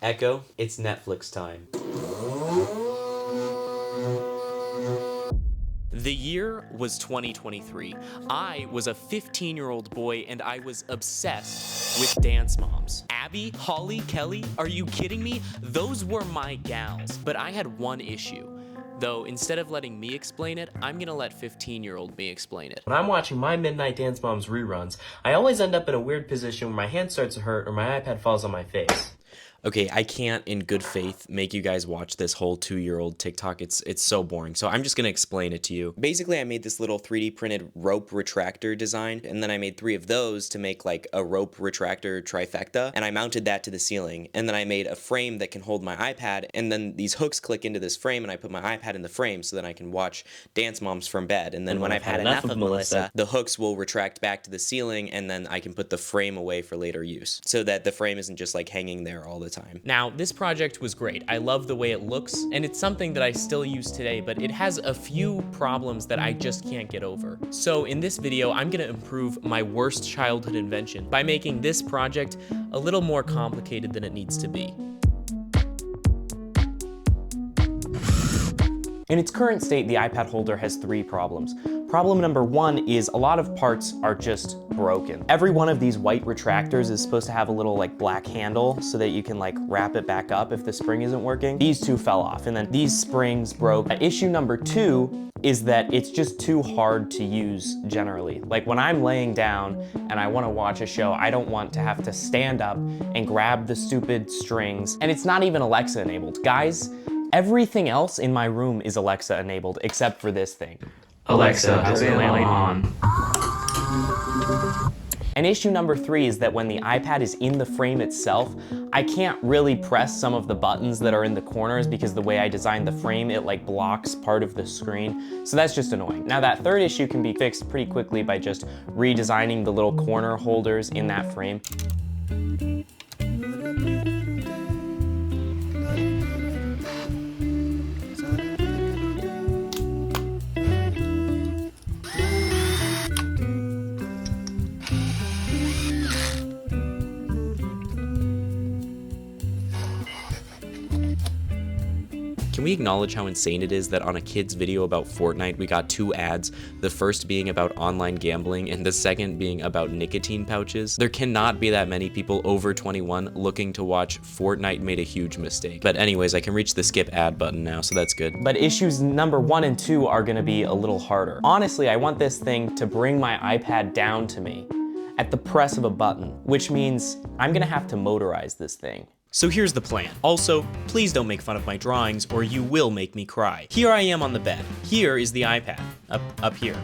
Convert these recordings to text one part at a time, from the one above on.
Echo, it's Netflix time. The year was 2023. I was a 15-year-old boy and I was obsessed with dance moms. Abby, Holly, Kelly, are you kidding me? Those were my gals. But I had one issue. Though, instead of letting me explain it, I'm gonna let 15-year-old me explain it. When I'm watching my Midnight Dance Moms reruns, I always end up in a weird position where my hand starts to hurt or my iPad falls on my face. Okay, I can't, in good faith, make you guys watch this whole 2-year-old TikTok. It's so boring, so I'm just gonna explain it to you. Basically, I made this little 3D printed rope retractor design, and then I made 3 of those to make like a rope retractor trifecta, and I mounted that to the ceiling, and then I made a frame that can hold my iPad, and then these hooks click into this frame, and I put my iPad in the frame so that I can watch Dance Moms from bed, and then when I've had enough of Melissa, the hooks will retract back to the ceiling, and then I can put the frame away for later use, so that the frame isn't just like hanging there all the time. Now, this project was great. I love the way it looks, and it's something that I still use today, but it has a few problems that I just can't get over. So in this video, I'm gonna improve my worst childhood invention by making this project a little more complicated than it needs to be. In its current state, the iPad holder has 3 problems. Problem number 1 is a lot of parts are just broken. Every one of these white retractors is supposed to have a little like black handle so that you can like wrap it back up if the spring isn't working. These 2 fell off, and then these springs broke. Issue number 2 is that it's just too hard to use generally. Like when I'm laying down and I want to watch a show, I don't want to have to stand up and grab the stupid strings. And it's not even Alexa enabled. Guys, everything else in my room is Alexa enabled except for this thing. Alexa, available on. And issue number 3 is that when the iPad is in the frame itself, I can't really press some of the buttons that are in the corners because the way I designed the frame, it like blocks part of the screen. So that's just annoying. Now that 3rd issue can be fixed pretty quickly by just redesigning the little corner holders in that frame. Can we acknowledge how insane it is that on a kid's video about Fortnite, we got 2 ads, the first being about online gambling and the second being about nicotine pouches? There cannot be that many people over 21 looking to watch Fortnite made a huge mistake. But anyways, I can reach the skip ad button now, so that's good. But issues number 1 and 2 are gonna be a little harder. Honestly, I want this thing to bring my iPad down to me at the press of a button, which means I'm gonna have to motorize this thing. So here's the plan. Also, please don't make fun of my drawings or you will make me cry. Here I am on the bed. Here is the iPad, up here.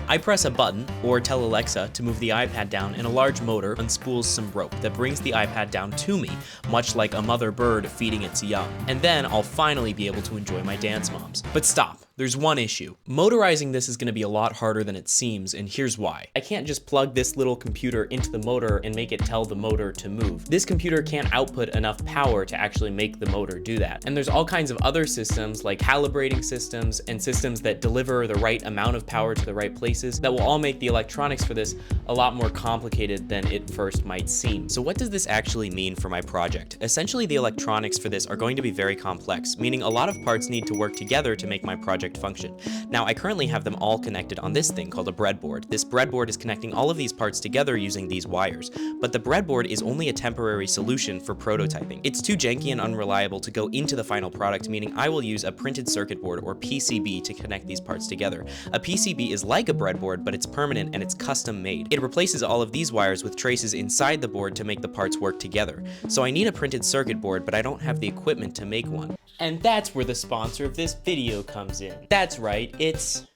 I press a button or tell Alexa to move the iPad down and a large motor unspools some rope that brings the iPad down to me, much like a mother bird feeding its young. And then I'll finally be able to enjoy my Dance Moms. But stop. There's one issue. Motorizing this is gonna be a lot harder than it seems, and here's why. I can't just plug this little computer into the motor and make it tell the motor to move. This computer can't output enough power to actually make the motor do that. And there's all kinds of other systems like calibrating systems and systems that deliver the right amount of power to the right places that will all make the electronics for this a lot more complicated than it first might seem. So what does this actually mean for my project? Essentially, the electronics for this are going to be very complex, meaning a lot of parts need to work together to make my project function. Now, I currently have them all connected on this thing called a breadboard. This breadboard is connecting all of these parts together using these wires, but the breadboard is only a temporary solution for prototyping. It's too janky and unreliable to go into the final product, meaning I will use a printed circuit board or PCB to connect these parts together. A PCB is like a breadboard, but it's permanent and it's custom made. It replaces all of these wires with traces inside the board to make the parts work together. So I need a printed circuit board, but I don't have the equipment to make one. And that's where the sponsor of this video comes in. That's right, it's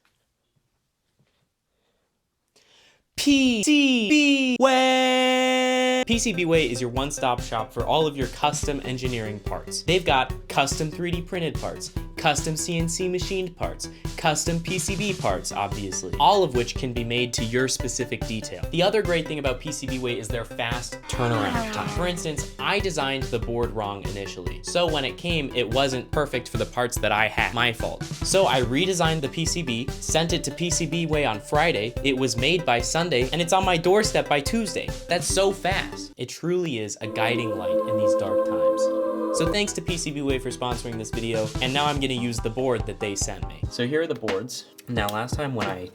PCBWAYYYY. PCBWAYYYY is your one-stop shop for all of your custom engineering parts. They've got custom 3D printed parts, custom CNC machined parts, custom PCB parts, obviously, all of which can be made to your specific detail. The other great thing about PCBWAYYY is their fast turnaround time. For instance, I designed the board wrong initially, so when it came, it wasn't perfect for the parts that I had. My fault. So I redesigned the PCB, sent it to PCBWAYYY on Friday, it was made by Sunday, and it's on my doorstep by Tuesday. That's so fast. It truly is a guiding light in these dark times. So thanks to PCBWAYYYY for sponsoring this video, and now I'm gonna use the board that they sent me. So here are the boards. Now last time when I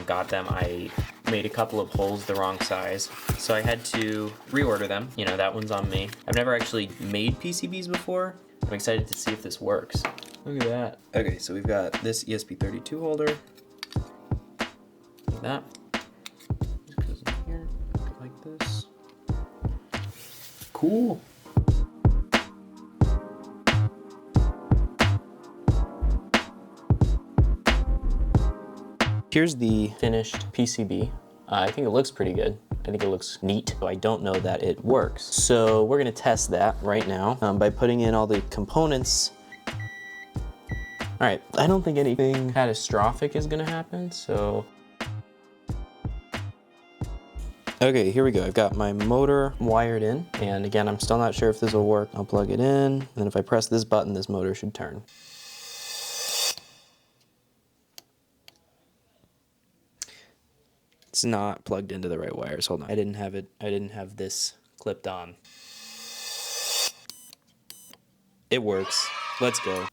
got them, I made a couple of holes the wrong size, so I had to reorder them. You know, that one's on me. I've never actually made PCBs before. I'm excited to see if this works. Look at that. Okay, so we've got this ESP32 holder. Like that. Just goes in here, like this. Cool. Here's the finished PCB. I think it looks pretty good. I think it looks neat. I don't know that it works. So we're gonna test that right now by putting in all the components. All right, I don't think anything catastrophic is gonna happen, so. Okay, here we go. I've got my motor wired in, and again, I'm still not sure if this will work. I'll plug it in, and then if I press this button, this motor should turn. It's not plugged into the right wires. Hold on. I didn't have this clipped on. It works. Let's go.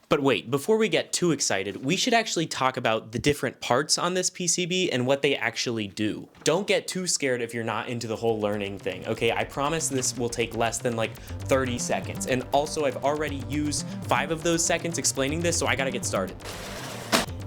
But wait, before we get too excited, we should actually talk about the different parts on this PCB and what they actually do. Don't get too scared if you're not into the whole learning thing, okay? I promise this will take less than like 30 seconds. And also I've already used 5 of those seconds explaining this, so I gotta get started.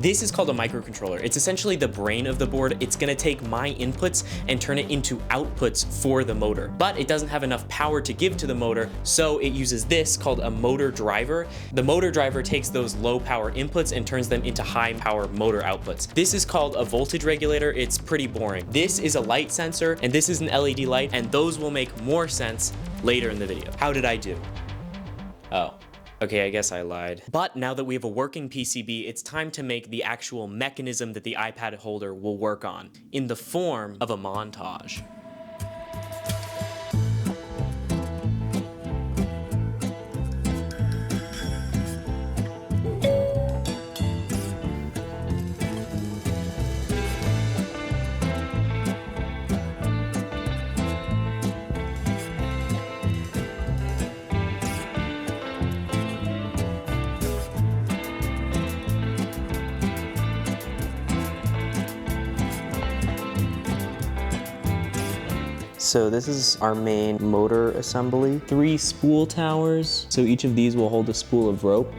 This is called a microcontroller. It's essentially the brain of the board. It's gonna take my inputs and turn it into outputs for the motor. But it doesn't have enough power to give to the motor, so it uses this called a motor driver. The motor driver takes those low power inputs and turns them into high power motor outputs. This is called a voltage regulator. It's pretty boring. This is a light sensor, and this is an LED light, and those will make more sense later in the video. How did I do? Oh. Okay, I guess I lied. But now that we have a working PCB, it's time to make the actual mechanism that the iPad holder will work on, in the form of a montage. So this is our main motor assembly. 3 spool towers. So each of these will hold a spool of rope.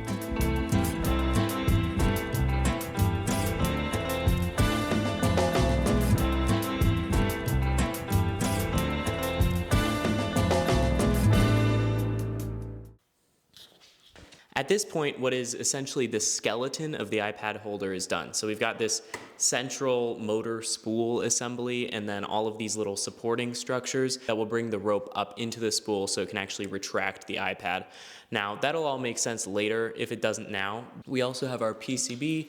At this point, what is essentially the skeleton of the iPad holder is done. So we've got this central motor spool assembly and then all of these little supporting structures that will bring the rope up into the spool so it can actually retract the iPad. Now, that'll all make sense later if it doesn't now. We also have our PCB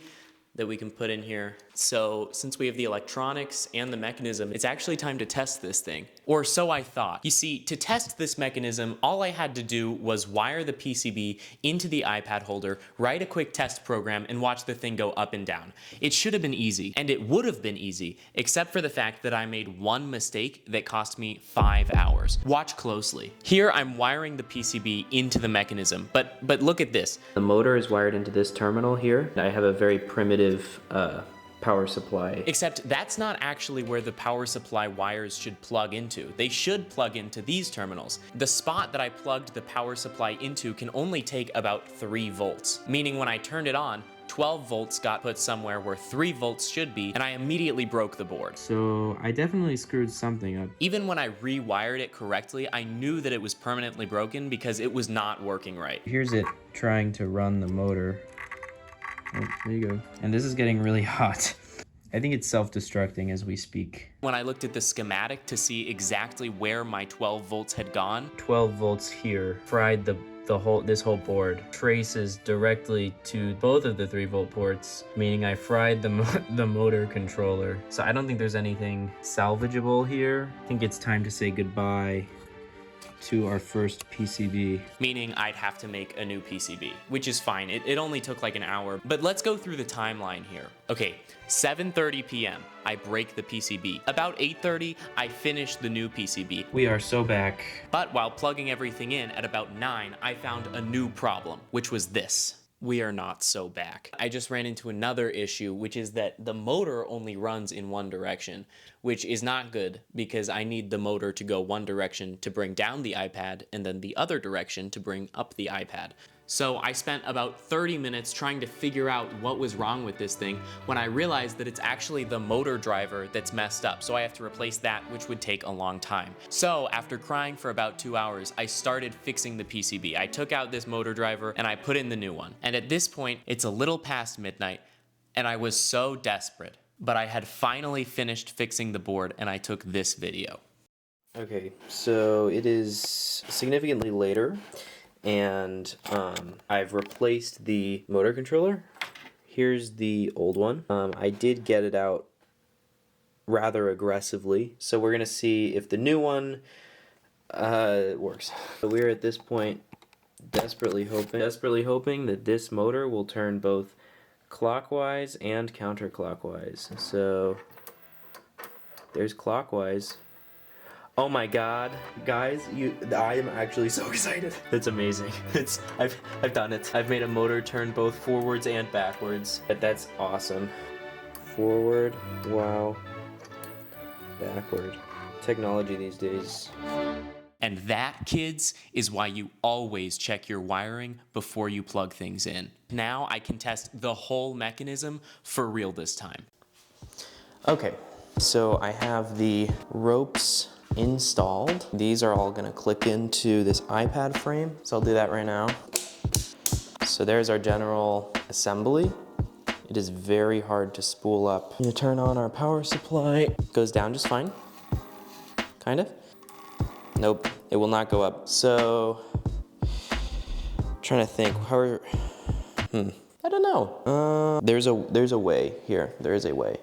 that we can put in here. So since we have the electronics and the mechanism, it's actually time to test this thing. Or so I thought. You see, to test this mechanism, all I had to do was wire the PCB into the iPad holder, write a quick test program, and watch the thing go up and down. It should have been easy, and it would have been easy, except for the fact that I made one mistake that cost me 5 hours. Watch closely. Here I'm wiring the PCB into the mechanism, but look at this. The motor is wired into this terminal here. I have a very primitive power supply. Except that's not actually where the power supply wires should plug into. They should plug into these terminals. The spot that I plugged the power supply into can only take about 3 volts, meaning when I turned it on, 12 volts got put somewhere where 3 volts should be, and I immediately broke the board. So I definitely screwed something up. Even when I rewired it correctly, I knew that it was permanently broken because it was not working right. Here's it trying to run the motor. Oh, there you go. And this is getting really hot. I think it's self-destructing as we speak. When I looked at the schematic to see exactly where my 12 volts had gone, 12 volts here fried this whole board. Traces directly to both of the 3-volt ports, meaning I fried the motor controller. So I don't think there's anything salvageable here. I think it's time to say goodbye to our first PCB. Meaning I'd have to make a new PCB, which is fine. It only took like an hour, but let's go through the timeline here. Okay, 7:30 p.m. I break the PCB. About 8:30, I finish the new PCB. We are so back. But while plugging everything in at about 9, I found a new problem, which was this. We are not so back. I just ran into another issue, which is that the motor only runs in one direction, which is not good because I need the motor to go one direction to bring down the iPad and then the other direction to bring up the iPad. So I spent about 30 minutes trying to figure out what was wrong with this thing when I realized that it's actually the motor driver that's messed up. So I have to replace that, which would take a long time. So after crying for about 2 hours, I started fixing the PCB. I took out this motor driver and I put in the new one. And at this point, it's a little past midnight and I was so desperate, but I had finally finished fixing the board and I took this video. Okay, so it is significantly later. And I've replaced the motor controller. Here's the old one. I did get it out rather aggressively, so we're gonna see if the new one works. So we're at this point desperately hoping that this motor will turn both clockwise and counterclockwise. So there's clockwise. Oh my god, guys, I am actually so excited. It's amazing. I've done it. I've made a motor turn both forwards and backwards. That's awesome. Forward, wow. Backward. Technology these days. And that, kids, is why you always check your wiring before you plug things in. Now I can test the whole mechanism for real this time. Okay, so I have the ropes installed. These are all gonna clip into this iPad frame, so I'll do that right now. So there's our general assembly. It is very hard to spool up. I'm gonna turn on our power supply. It goes down just fine, kind of. Nope, it will not go up. So, trying to think, I don't know. There's a way here, there is a way.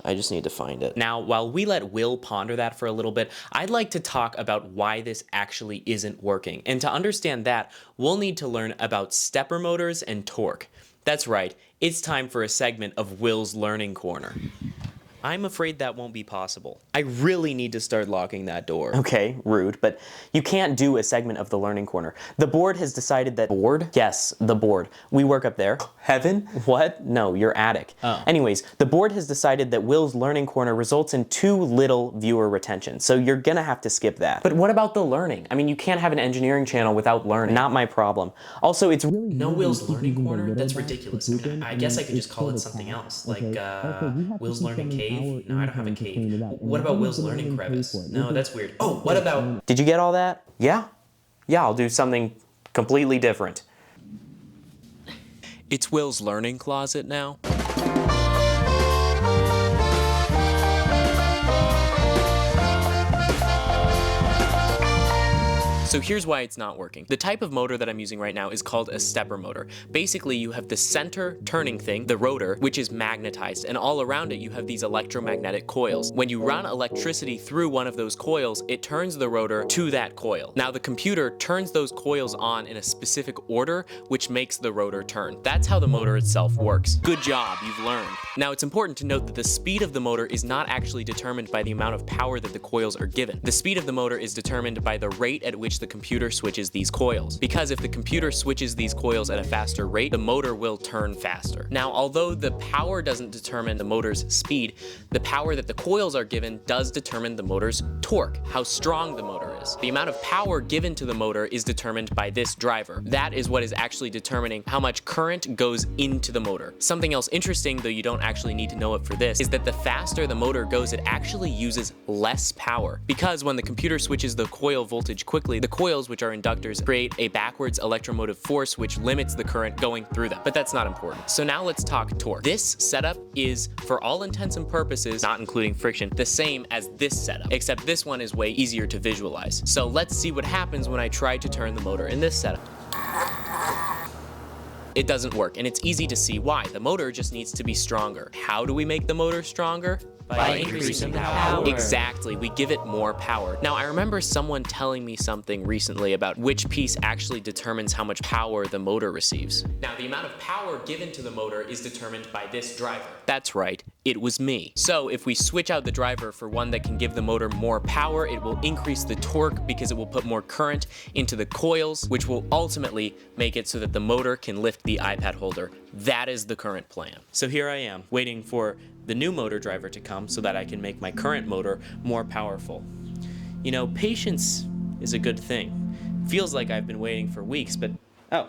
I just need to find it. Now, while we let Will ponder that for a little bit, I'd like to talk about why this actually isn't working. And to understand that, we'll need to learn about stepper motors and torque. That's right, it's time for a segment of Will's Learning Corner. I'm afraid that won't be possible. I really need to start locking that door. Okay, rude, but you can't do a segment of the Learning Corner. The board has decided that— Board? Yes, the board. We work up there. Heaven? What? No, your attic. Oh. Anyways, the board has decided that Will's Learning Corner results in too little viewer retention, so you're gonna have to skip that. But what about the learning? I mean, you can't have an engineering channel without learning. Not my problem. Also, it's really— No Will's Learning Corner? That's ridiculous. I mean, I guess I could just call it something else, like Will's Learning Cave. No, I don't have a cave. What about Will's Learning Crevice? No, that's weird. Oh, what about— Did you get all that? Yeah? Yeah, I'll do something completely different. It's Will's Learning Closet now. So here's why it's not working. The type of motor that I'm using right now is called a stepper motor. Basically, you have the center turning thing, the rotor, which is magnetized, and all around it you have these electromagnetic coils. When you run electricity through one of those coils, it turns the rotor to that coil. Now the computer turns those coils on in a specific order, which makes the rotor turn. That's how the motor itself works. Good job, you've learned. Now it's important to note that the speed of the motor is not actually determined by the amount of power that the coils are given. The speed of the motor is determined by the rate at which the computer switches these coils. Because if the computer switches these coils at a faster rate, the motor will turn faster. Now, although the power doesn't determine the motor's speed, the power that the coils are given does determine the motor's torque, how strong the motor is. The amount of power given to the motor is determined by this driver. That is what is actually determining how much current goes into the motor. Something else interesting, though you don't actually need to know it for this, is that the faster the motor goes, it actually uses less power. Because when the computer switches the coil voltage quickly, the coils, which are inductors, create a backwards electromotive force which limits the current going through them. But that's not important. So now let's talk torque. This setup is, for all intents and purposes, not including friction, the same as this setup, except this one is way easier to visualize. So let's see what happens when I try to turn the motor in this setup. It doesn't work, and it's easy to see why. The motor just needs to be stronger. How do we make the motor stronger? By increasing the power. Exactly, we give it more power. Now, I remember someone telling me something recently about which piece actually determines how much power the motor receives. Now, the amount of power given to the motor is determined by this driver. That's right, it was me. So, if we switch out the driver for one that can give the motor more power, it will increase the torque because it will put more current into the coils, which will ultimately make it so that the motor can lift the iPad holder. That is the current plan. So here I am, waiting for the new motor driver to come so that I can make my current motor more powerful. You know, patience is a good thing. Feels like I've been waiting for weeks, but oh,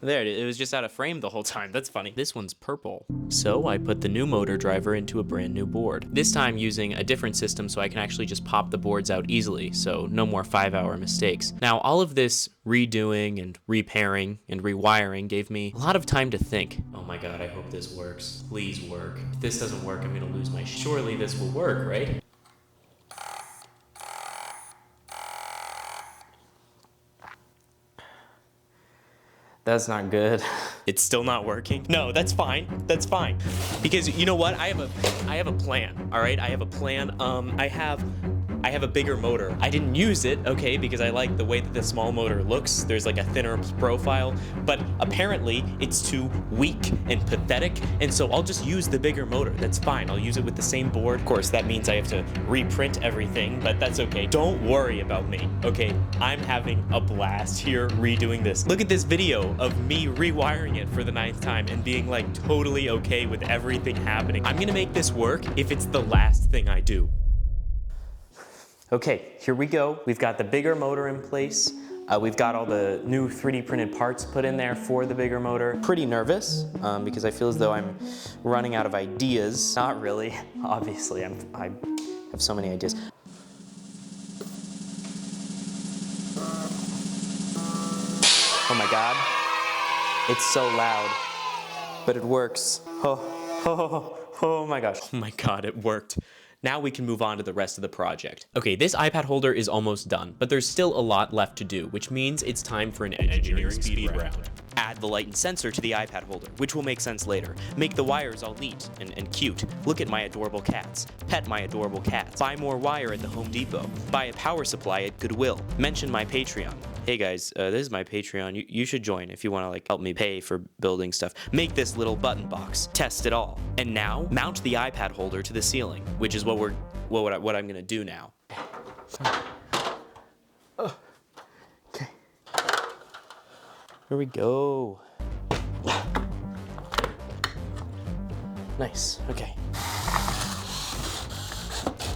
there it is. It was just out of frame the whole time. That's funny. This one's purple. So I put the new motor driver into a brand new board. This time using a different system so I can actually just pop the boards out easily, so no more 5-hour mistakes. Now, all of this redoing and repairing and rewiring gave me a lot of time to think. Oh my god, I hope this works. Please work. If this doesn't work, I'm gonna lose my surely this will work, right? That's not good. It's still not working? No, that's fine. That's fine. Because you know what? I have a plan. All right? I have a plan. I have a bigger motor. I didn't use it, okay, because I like the way that the small motor looks. There's like a thinner profile, but apparently it's too weak and pathetic, and so I'll just use the bigger motor. That's fine. I'll use it with the same board. Of course, that means I have to reprint everything, but that's okay. Don't worry about me, okay? I'm having a blast here redoing this. Look at this video of me rewiring it for the 9th time and being like totally okay with everything happening. I'm gonna make this work if it's the last thing I do. Okay, here we go. We've got the bigger motor in place. We've got all the new 3D printed parts put in there for the bigger motor. Pretty nervous because I feel as though I'm running out of ideas. Not really, obviously. I have so many ideas. Oh my god, it's so loud, but it works. Oh my gosh. Oh my god, it worked. Now we can move on to the rest of the project. Okay, this iPad holder is almost done, but there's still a lot left to do, which means it's time for an engineering speed round. Add the light and sensor to the iPad holder, which will make sense later. Make the wires all neat and cute. Look at my adorable cats. Pet my adorable cats. Buy more wire at the Home Depot. Buy a power supply at Goodwill. Mention my Patreon. Hey guys, this is my Patreon. You should join if you want to like help me pay for building stuff. Make this little button box. Test it all. And now, mount the iPad holder to the ceiling, which is what I'm gonna do now. Okay. Here we go. Nice, okay.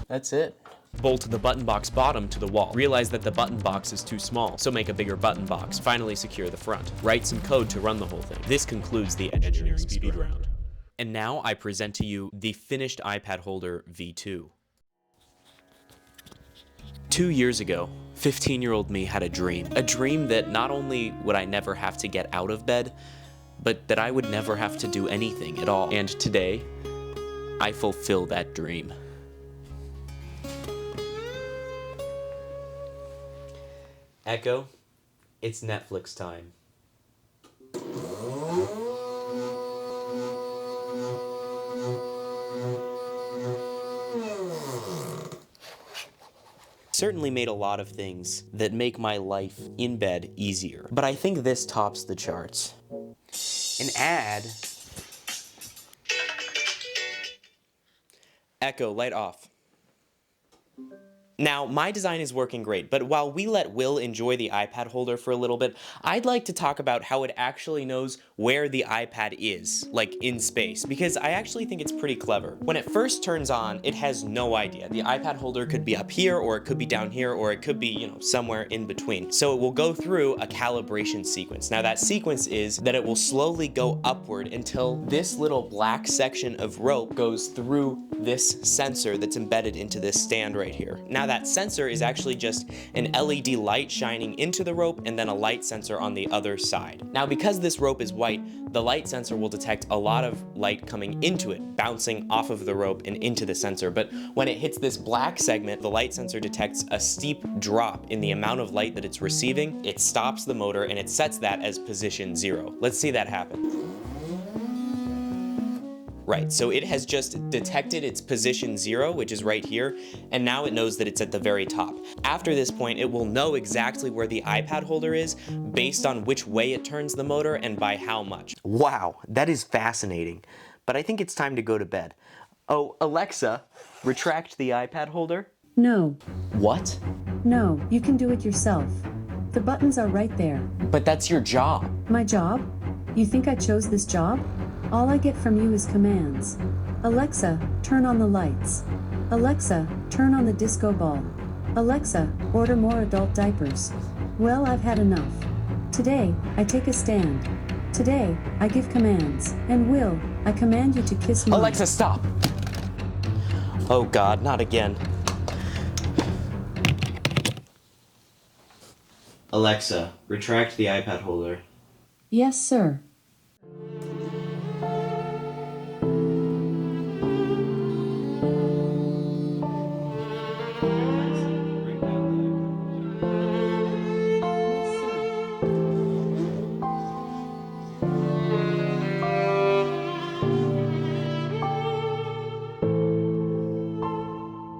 That's it. Bolt the button box bottom to the wall. Realize that the button box is too small, so make a bigger button box. Finally secure the front. Write some code to run the whole thing. This concludes the engineering speed round. And now I present to you the finished iPad holder V2. 2 years ago, 15-year-old me had a dream. A dream that not only would I never have to get out of bed, but that I would never have to do anything at all. And today, I fulfill that dream. Echo, it's Netflix time. Certainly made a lot of things that make my life in bed easier, but I think this tops the charts. An ad. Echo, light off. Now, my design is working great, but while we let Will enjoy the iPad holder for a little bit, I'd like to talk about how it actually knows where the iPad is, like in space, because I actually think it's pretty clever. When it first turns on, it has no idea. The iPad holder could be up here, or it could be down here, or it could be, you know, somewhere in between. So it will go through a calibration sequence. Now that sequence is that it will slowly go upward until this little black section of rope goes through this sensor that's embedded into this stand right here. Now that sensor is actually just an LED light shining into the rope and then a light sensor on the other side. Now, because this rope is white, the light sensor will detect a lot of light coming into it, bouncing off of the rope and into the sensor. But when it hits this black segment, the light sensor detects a steep drop in the amount of light that it's receiving. It stops the motor and it sets that as position 0. Let's see that happen. Right, so it has just detected its position 0, which is right here, and now it knows that it's at the very top. After this point, it will know exactly where the iPad holder is based on which way it turns the motor and by how much. Wow, that is fascinating. But I think it's time to go to bed. Oh, Alexa, retract the iPad holder. No. What? No, you can do it yourself. The buttons are right there. But that's your job. My job? You think I chose this job? All I get from you is commands. Alexa, turn on the lights. Alexa, turn on the disco ball. Alexa, order more adult diapers. Well, I've had enough. Today, I take a stand. Today, I give commands. And Will, I command you to kiss me. Alexa, stop! Oh God, not again. Alexa, retract the iPad holder. Yes, sir.